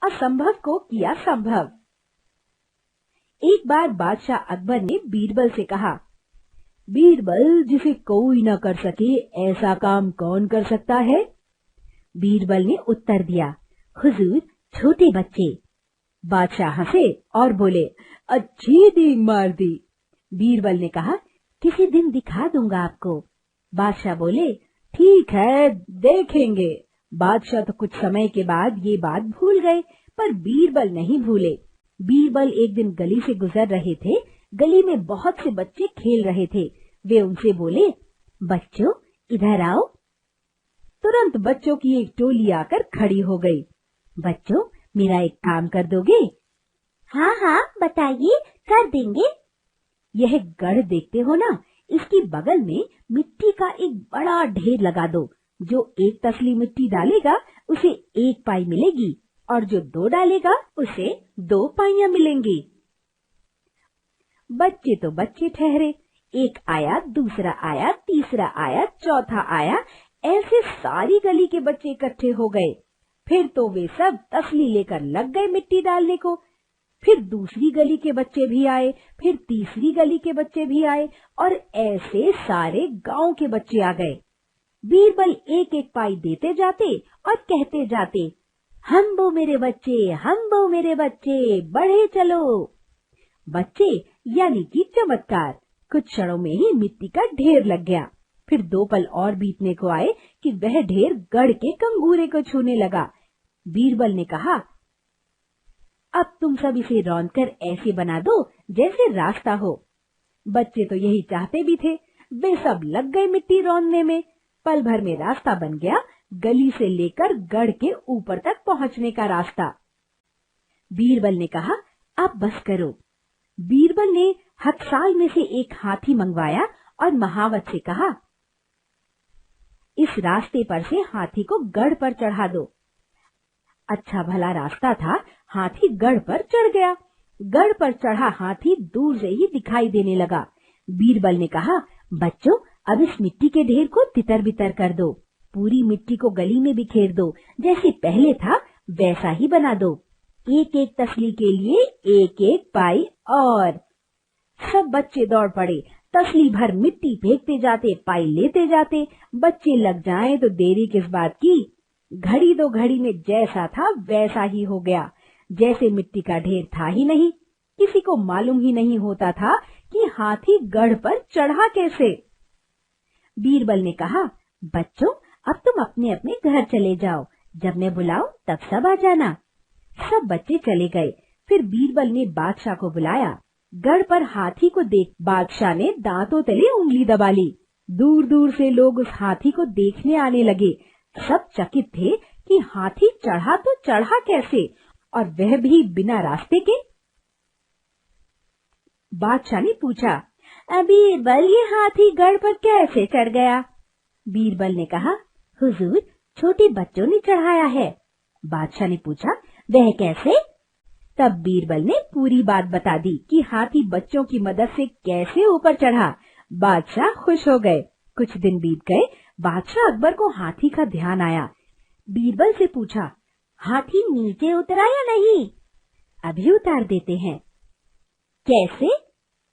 असंभव को किया संभव। एक बार बादशाह अकबर ने बीरबल से कहा, बीरबल, जिसे कोई न कर सके ऐसा काम कौन कर सकता है? बीरबल ने उत्तर दिया, हुजूर, छोटे बच्चे। बादशाह हंसे और बोले, अच्छी डींग मार दी। बीरबल ने कहा, किसी दिन दिखा दूंगा आपको। बादशाह बोले, ठीक है, देखेंगे। बादशाह तो कुछ समय के बाद ये बात भूल गए, पर बीरबल नहीं भूले। बीरबल एक दिन गली से गुजर रहे थे। गली में बहुत से बच्चे खेल रहे थे। वे उनसे बोले, बच्चों, इधर आओ। तुरंत बच्चों की एक टोली आकर खड़ी हो गई। बच्चों, मेरा एक काम कर दोगे? हाँ हाँ, बताइए, कर देंगे। यह गढ़ देखते हो ना, इसकी बगल में मिट्टी का एक बड़ा ढेर लगा दो। जो एक तसली मिट्टी डालेगा उसे 1 पाई मिलेगी, और जो 2 डालेगा उसे 2 पाइयां मिलेंगी। बच्चे तो बच्चे ठहरे। एक आया, दूसरा आया, तीसरा आया, चौथा आया। ऐसे सारी गली के बच्चे इकट्ठे हो गए। फिर तो वे सब तसली लेकर लग गए मिट्टी डालने को। फिर दूसरी गली के बच्चे भी आए, फिर तीसरी गली के बच्चे भी आए, और ऐसे सारे गांव के बच्चे आ गए। बीरबल 1-1 पाई देते जाते और कहते जाते, हम वो मेरे बच्चे, हम वो मेरे बच्चे, बढ़े चलो। बच्चे यानी कि चमत्कार। कुछ क्षणों में ही मिट्टी का ढेर लग गया। फिर 2 पल और बीतने को आए कि वह ढेर गढ़ के कंगूरे को छूने लगा। बीरबल ने कहा, अब तुम सब इसे रौंदकर ऐसे बना दो जैसे रास्ता हो। बच्चे तो यही चाहते भी थे। वे सब लग गए मिट्टी रौंदने में। पल भर में रास्ता बन गया, गली से लेकर गढ़ के ऊपर तक पहुंचने का रास्ता। बीरबल ने कहा, अब बस करो। बीरबल ने हथसाल में से एक हाथी मंगवाया और महावत से कहा, इस रास्ते पर से हाथी को गढ़ पर चढ़ा दो। अच्छा भला रास्ता था, हाथी गढ़ पर चढ़ गया। गढ़ पर चढ़ा हाथी दूर से ही दिखाई देने लगा। बीरबल ने कहा, बच्चों, अब इस मिट्टी के ढेर को तितर बितर कर दो। पूरी मिट्टी को गली में बिखेर दो। जैसे पहले था वैसा ही बना दो। 1-1 तसली के लिए 1-1 पाई। और सब बच्चे दौड़ पड़े। तसली भर मिट्टी फेंकते जाते, पाई लेते जाते। बच्चे लग जाएं तो देरी किस बात की। घड़ी 2 घड़ी में जैसा था वैसा ही हो गया। जैसे मिट्टी का ढेर था ही नहीं। किसी को मालूम ही नहीं होता था कि हाथी गढ़ पर चढ़ा कैसे। बीरबल ने कहा, बच्चों, अब तुम अपने अपने घर चले जाओ। जब मैं बुलाऊं तब सब आ जाना। सब बच्चे चले गए। फिर बीरबल ने बादशाह को बुलाया। गढ़ पर हाथी को देख बादशाह ने दांतों तले उंगली दबा ली। दूर दूर से लोग उस हाथी को देखने आने लगे। सब चकित थे कि हाथी चढ़ा तो चढ़ा कैसे, और वह भी बिना रास्ते के। बादशाह ने पूछा, बीरबल, ये हाथी गढ़ पर कैसे चढ़ गया? बीरबल ने कहा, हुजूर, छोटे बच्चों ने चढ़ाया है। बादशाह ने पूछा, वह कैसे? तब बीरबल ने पूरी बात बता दी कि हाथी बच्चों की मदद से कैसे ऊपर चढ़ा। बादशाह खुश हो गए। कुछ दिन बीत गए। बादशाह अकबर को हाथी का ध्यान आया। बीरबल से पूछा, हाथी नीचे उतरा या नहीं? अभी उतार देते हैं। कैसे?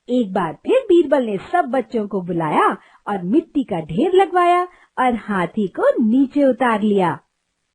एक बार फिर बीरबल ने सब बच्चों को बुलाया और मिट्टी का ढेर लगवाया और हाथी को नीचे उतार लिया।